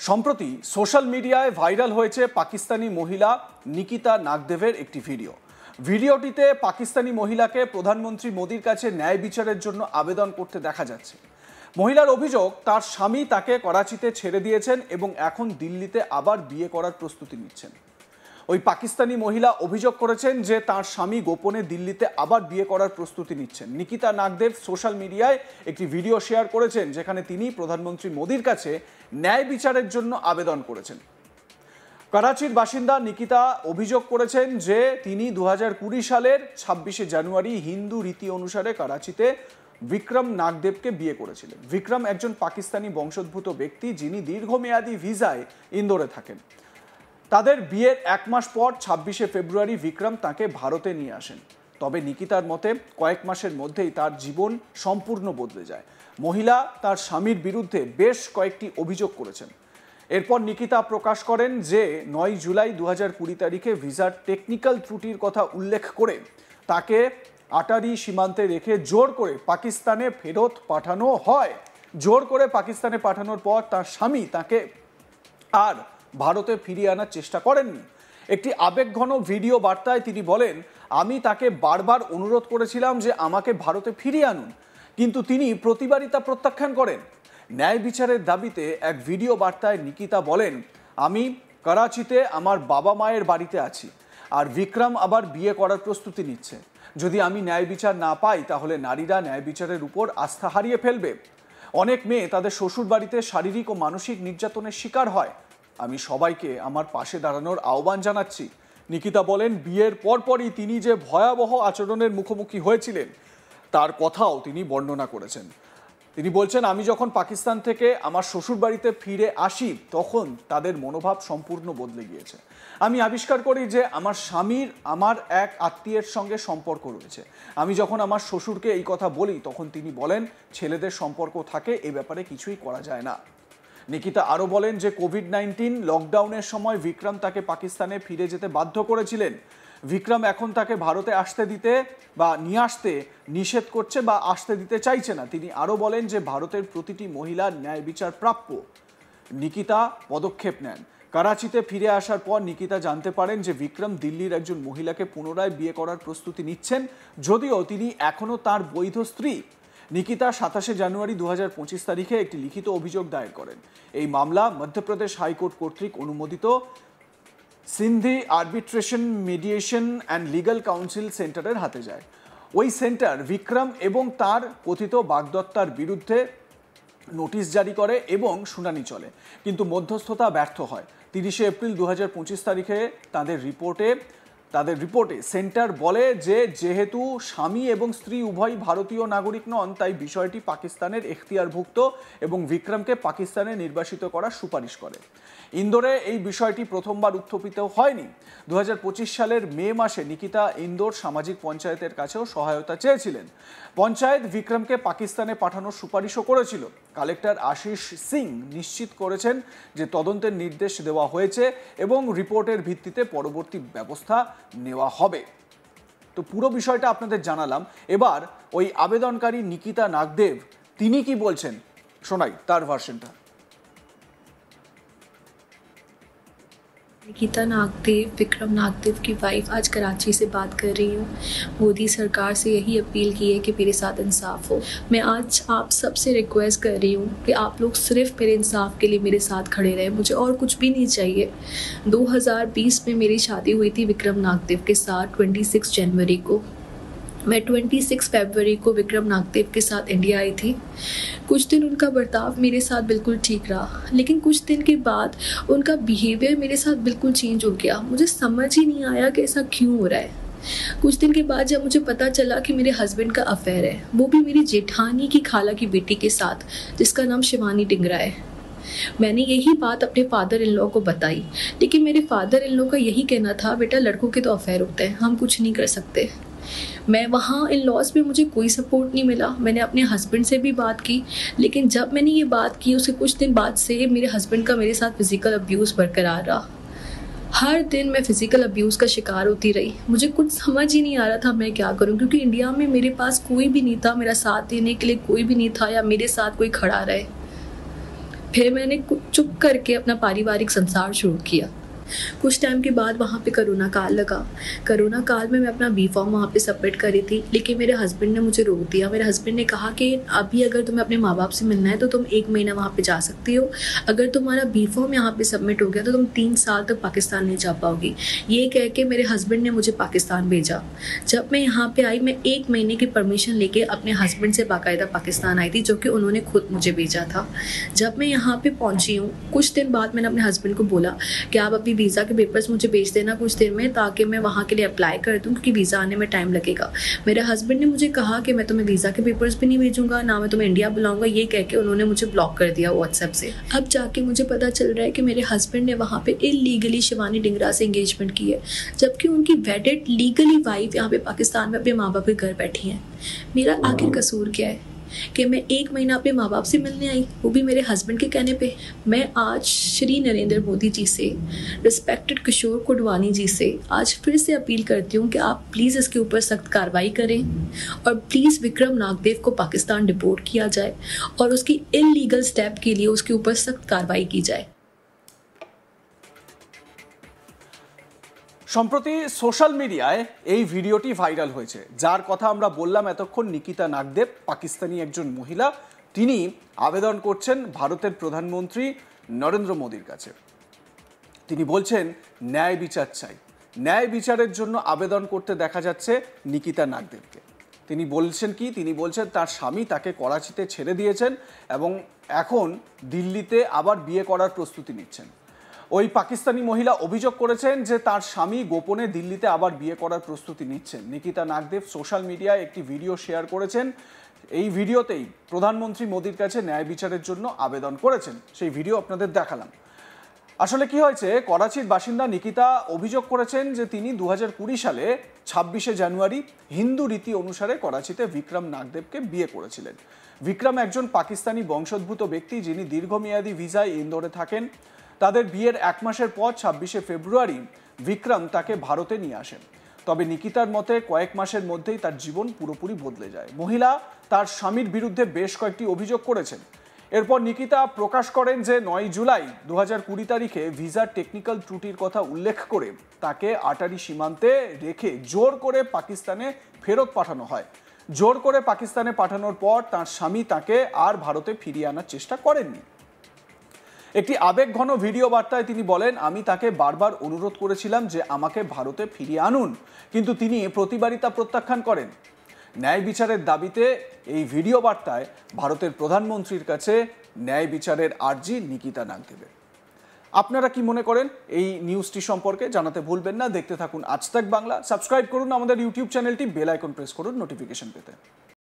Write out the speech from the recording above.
সম্প্রতি সোশ্যাল মিডিয়ায় ভাইরাল হয়েছে পাকিস্তানি মহিলা নিকিতা নাগদেভের একটি ভিডিওটিতে পাকিস্তানি মহিলাকে প্রধানমন্ত্রী মোদির কাছে ন্যায় বিচারের জন্য আবেদন করতে দেখা যাচ্ছে। মহিলার অভিযোগ, তার স্বামী তাকে করাচিতে ছেড়ে দিয়েছেন এবং এখন দিল্লিতে আবার বিয়ে করার প্রস্তুতি নিচ্ছেন। ওই পাকিস্তানি মহিলা অভিযোগ করেছেন যে তার স্বামী গোপনে দিল্লিতে আবার বিয়ে করার প্রস্তুতি নিচ্ছেন। নিকিতা নাগদেভ সোশ্যাল মিডিয়ায় একটি ভিডিও শেয়ার করেছেন যেখানে তিনি প্রধানমন্ত্রী মোদির কাছে ন্যায় বিচারের জন্য আবেদন করেছেন। করাচির বাসিন্দা নিকিতা অভিযোগ করেছেন যে তিনি 2020 সালের 26শে জানুয়ারি হিন্দু রীতি অনুসারে করাচিতে বিক্রম নাগদেবকে বিয়ে করেছিলেন। বিক্রম একজন পাকিস্তানি বংশোদ্ভূত ব্যক্তি যিনি দীর্ঘমেয়াদী ভিসায় ইন্দোরে থাকেন। তাদের বিয়ের এক মাস পর 26শে ফেব্রুয়ারি বিক্রম তাকে ভারতে নিয়ে আসেন। তবে নিকিতার মতে কয়েক মাসের মধ্যেই তার জীবন সম্পূর্ণ বদলে যায়। মহিলা তার স্বামীর বিরুদ্ধে বেশ কয়েকটি অভিযোগ করেছেন। এরপর নিকিতা প্রকাশ করেন যে 9 জুলাই 2020 তারিখে ভিসার টেকনিক্যাল ত্রুটির কথা উল্লেখ করে তাকে আটারি সীমান্তে রেখে জোর করে পাকিস্তানে ফেরত পাঠানো হয়। জোর করে পাকিস্তানে পাঠানোর পর তার স্বামী তাকে আর ভারতে ফিরিয়ে আনার চেষ্টা করেননি। একটি আবেগঘন ভিডিও বার্তায় তিনি বলেন, আমি তাকে বারবার অনুরোধ করেছিলাম যে আমাকে ভারতে ফিরিয়ে আনুন, কিন্তু তিনি প্রতিবারই তা প্রত্যাখ্যান করেন। ন্যায় বিচারের দাবিতে এক ভিডিও বার্তায় নিকিতা বলেন, আমি করাচিতে আমার বাবা মায়ের বাড়িতে আছি আর বিক্রম আবার বিয়ে করার প্রস্তুতি নিচ্ছে। যদি আমি ন্যায় বিচার না পাই তাহলে নারীরা ন্যায় বিচারের উপর আস্থা হারিয়ে ফেলবে। অনেক মেয়ে তাদের শ্বশুর বাড়িতে শারীরিক ও মানসিক নির্যাতনের শিকার হয়। আমি সবাইকে আমার পাশে দাঁড়ানোর আহ্বান জানাচ্ছি। নিকিতা বলেন, বিয়ের পরপরই তিনি যে ভয়াবহ আচরণের মুখোমুখি হয়েছিলেন তার কথাও তিনি বর্ণনা করেছেন। তিনি বলছেন, আমি যখন পাকিস্তান থেকে আমার শ্বশুর বাড়িতে ফিরে আসি তখন তাদের মনোভাব সম্পূর্ণ বদলে গিয়েছে। আমি আবিষ্কার করি যে আমার স্বামীর আমার এক আত্মীয়ের সঙ্গে সম্পর্ক রয়েছে। আমি যখন আমার শ্বশুরকে এই কথা বলি তখন তিনি বলেন, ছেলেদের সম্পর্ক থাকে, এ ব্যাপারে কিছুই করা যায় না। নিকিতা আরও বলেন যে কোভিড-19 লকডাউনের সময় বিক্রম তাকে পাকিস্তানে ফিরে যেতে বাধ্য করেছিলেন। বিক্রম এখন তাকে ভারতে আসতে দিতে বা নিয়ে আসতে নিষেধ করছে বা আসতে দিতে চাইছে না। তিনি আরও বলেন যে ভারতের প্রতিটি মহিলার ন্যায় বিচার প্রাপ্য। নিকিতা পদক্ষেপ নেন। করাচিতে ফিরে আসার পর নিকিতা জানতে পারেন যে বিক্রম দিল্লির একজন মহিলাকে পুনরায় বিয়ে করার প্রস্তুতি নিচ্ছেন, যদিও তিনি এখনও তার বৈধ স্ত্রী। নিকিতা 27শে জানুয়ারি 2025 তারিখে একটি লিখিত অভিযোগ দায়ের করেন। এই মামলা মধ্যপ্রদেশ হাইকোর্ট কর্তৃক অনুমোদিত Sindhi arbitration mediation and legal council সেন্টারের হাতে যায়। ওই সেন্টার বিক্রম এবং তার কথিত বাগদত্তার বিরুদ্ধে নোটিশ জারি করে এবং শুনানি চলে, কিন্তু মধ্যস্থতা ব্যর্থ হয়। 30শে এপ্রিল 2025 তারিখে তাদের রিপোর্টে সেন্টার বলে যে যেহেতু স্বামী এবং স্ত্রী উভয়ই ভারতীয় নাগরিক নন, তাই বিষয়টি পাকিস্তানের এখতিয়ারভুক্ত এবং বিক্রমকে পাকিস্তানে নির্বাসিত করার সুপারিশ করে। ইন্দোরে এই বিষয়টি প্রথমবার উত্থাপিত হয়নি। 2025 সালের মে মাসে নিকিতা ইন্দোর সামাজিক পঞ্চায়েতের কাছেও সহায়তা চেয়েছিলেন। পঞ্চায়েত বিক্রমকে পাকিস্তানে পাঠানোর সুপারিশও করেছিল। কালেক্টর আশিস সিং নিশ্চিত করেছেন যে তদন্তের নির্দেশ দেওয়া হয়েছে এবং রিপোর্টের ভিত্তিতে পরবর্তী ব্যবস্থা নেওয়া হবে। তো পুরো বিষয়টা আপনাদের জানালাম। এবার ওই আবেদনকারী নিকিতা নাগদেভ তিনি কি বলছেন শোনাই তার ভার্সনটা। निकिता नागदेव, विक्रम नागदेव की वाइफ, आज कराची से बात कर रही हूँ। मोदी सरकार से यही अपील की है कि मेरे साथ इंसाफ हो। मैं आज आप सबसे रिक्वेस्ट कर रही हूँ कि आप लोग सिर्फ मेरे इंसाफ के लिए मेरे साथ खड़े रहें, मुझे और कुछ भी नहीं चाहिए। 2020 में मेरी शादी हुई थी विक्रम नागदेव के साथ 26 जनवरी को। मैं 26 फरवरी को विक्रम नागदेव के साथ इंडिया आई थी। कुछ दिन उनका बर्ताव मेरे साथ बिल्कुल ठीक रहा, लेकिन कुछ दिन के बाद उनका बिहेवियर मेरे साथ बिल्कुल चेंज हो गया। मुझे समझ ही नहीं आया कि ऐसा क्यों हो रहा है। कुछ दिन के बाद जब मुझे पता चला कि मेरे हस्बैंड का अफेयर है, वो भी मेरी जेठानी की खाला की बेटी के साथ, जिसका नाम शिवानी डिंगरा है। मैंने यही बात अपने फादर इन लॉ को बताई, लेकिन मेरे फादर इन लॉ का यही कहना था, बेटा लड़कों के तो अफेयर होते हैं, हम कुछ नहीं कर सकते। मैं वहाँ इन लॉज में मुझे कोई सपोर्ट नहीं मिला। मैंने अपने हस्बैंड से भी बात की, लेकिन जब मैंने ये बात की उसके कुछ दिन बाद से मेरे हस्बैंड का मेरे साथ फिजिकल अब्यूज़ बरकरार रहा। हर दिन मैं फिजिकल अब्यूज़ का शिकार होती रही। मुझे कुछ समझ ही नहीं आ रहा था मैं क्या करूं, क्योंकि इंडिया में मेरे पास कोई भी नहीं था, मेरा साथ देने के लिए कोई भी नहीं था या मेरे साथ कोई खड़ा रहे। फिर मैंने चुप करके अपना पारिवारिक संसार शुरू किया। कुछ टाइम के बाद वहाँ पे कोरोना काल लगा। कोरोना काल में मैं अपना बी फॉर्म वहाँ पे सबमिट करी थी, लेकिन मेरे हस्बैंड ने मुझे रोक दिया। मेरे हस्बैंड ने कहा कि अभी अगर तुम्हें अपने माँ बाप से मिलना है तो तुम 1 महीना वहाँ पे जा सकती हो, अगर तुम्हारा बी फॉर्म यहाँ पे सबमिट हो गया तो तुम 3 साल तक पाकिस्तान नहीं जा पाओगी। ये कह के मेरे हस्बैंड ने मुझे पाकिस्तान भेजा। जब मैं यहाँ पे आई, मैं 1 महीने की परमिशन लेके अपने हस्बैंड से बाकायदा पाकिस्तान आई थी, जो कि उन्होंने खुद मुझे भेजा था। जब मैं यहाँ पे पहुँची हूँ, कुछ दिन बाद मैंने अपने हस्बैंड को बोला कि आप अपनी वीज़ा के पेपर्स मुझे भेज देना कुछ देर में, ताकि मैं वहाँ के लिए अप्लाई कर दूँ, क्योंकि वीज़ा आने में टाइम लगेगा। मेरे हस्बैंड ने मुझे कहा कि मैं तुम्हें वीज़ा के पेपर्स भी नहीं भेजूंगा, ना मैं तुम्हें इंडिया बुलाऊंगा। ये कह के उन्होंने मुझे ब्लॉक कर दिया व्हाट्सएप से। अब जाके मुझे पता चल रहा है कि मेरे हस्बैंड ने वहाँ पे इलीगली शिवानी डिंगरा से एंगेजमेंट की है, जबकि उनकी वेडेड लीगली वाइफ यहाँ पे पाकिस्तान में अपने माँ बाप के घर बैठी है। मेरा आखिर कसूर क्या है कि मैं 1 महीना अपने माँ बाप से मिलने आई, वो भी मेरे हस्बैंड के कहने पे। मैं आज श्री नरेंद्र मोदी जी से, रिस्पेक्टेड किशोर कुडवानी जी से आज फिर से अपील करती हूँ कि आप प्लीज़ इसके ऊपर सख्त कार्रवाई करें और प्लीज़ विक्रम नागदेव को पाकिस्तान डिपोर्ट किया जाए और उसकी इलीगल स्टेप के लिए उसके ऊपर सख्त कार्रवाई की जाए। সম্প্রতি সোশ্যাল মিডিয়ায় এই ভিডিওটি ভাইরাল হয়েছে, যার কথা আমরা বললাম এতক্ষণ। নিকিতা নাগদেব, পাকিস্তানি একজন মহিলা, তিনি আবেদন করছেন ভারতের প্রধানমন্ত্রী নরেন্দ্র মোদির কাছে। তিনি বলছেন ন্যায় বিচার চাই। ন্যায় বিচারের জন্য আবেদন করতে দেখা যাচ্ছে নিকিতা নাগদেবকে। তিনি বলছেন কি? তিনি বলছেন তার স্বামী তাকে করাচিতে ছেড়ে দিয়েছেন এবং এখন দিল্লিতে আবার বিয়ে করার প্রস্তুতি নিচ্ছেন। ওই পাকিস্তানি মহিলা অভিযোগ করেছেন যে তার স্বামী গোপনে দিল্লিতে আবার বিয়ে করার প্রস্তুতি নিচ্ছেন। নিকিতা নাগদেব সোশ্যাল মিডিয়ায় একটি ভিডিও শেয়ার করেছেন। এই ভিডিওতেই প্রধানমন্ত্রী মোদির কাছে ন্যায় বিচারের জন্য আবেদন করেছেন। সেই ভিডিও আপনাদের দেখালাম। আসলে কি হয়েছে, করাচির বাসিন্দা নিকিতা অভিযোগ করেছেন যে তিনি 2020 সালে 26শে জানুয়ারি হিন্দু রীতি অনুসারে করাচিতে বিক্রম নাগদেবকে বিয়ে করেছিলেন। বিক্রম একজন পাকিস্তানি বংশোদ্ভূত ব্যক্তি, যিনি দীর্ঘমেয়াদী ভিসায় ইন্দোরে থাকেন। তাদের বিয়ের 1 মাসের পর 26শে ফেব্রুয়ারি বিক্রম তাকে ভারতে নিয়ে আসেন। তবে নিকিতার মতে কয়েক মাসের মধ্যেই তার জীবন পুরোপুরি বদলে যায়। মহিলা তার স্বামীর বিরুদ্ধে বেশ কয়েকটি অভিযোগ করেছেন। এরপর নিকিতা প্রকাশ করেন যে 9 জুলাই 2020 তারিখে ভিসার টেকনিক্যাল ত্রুটির কথা উল্লেখ করে তাকে আটারি সীমান্তে রেখে জোর করে পাকিস্তানে ফেরত পাঠানো হয়। জোর করে পাকিস্তানে পাঠানোর পর তার স্বামী তাকে আর ভারতে ফিরিয়ে আনার চেষ্টা করেননি। একটি আবেগঘন ভিডিও বার্তায় তিনি বলেন, আমি তাকে বারবার অনুরোধ করেছিলাম যে আমাকে ভারতে ফিরিয়ে আনুন, কিন্তু তিনি প্রতিবারই তা প্রত্যাখ্যান করেন। ন্যায় বিচারের দাবিতে এই ভিডিও বার্তায় ভারতের প্রধানমন্ত্রীর কাছে ন্যায় বিচারের আর্জি নিকিতা নাগদেবের। আপনারা কি মনে করেন এই নিউজটি সম্পর্কে? জানাতে ভুলবেন না। দেখতে থাকুন আজ তাক বাংলা। সাবস্ক্রাইব করুন আমাদের ইউটিউব চ্যানেলটি, বেল আইকন প্রেস করুন নোটিফিকেশন পেতে।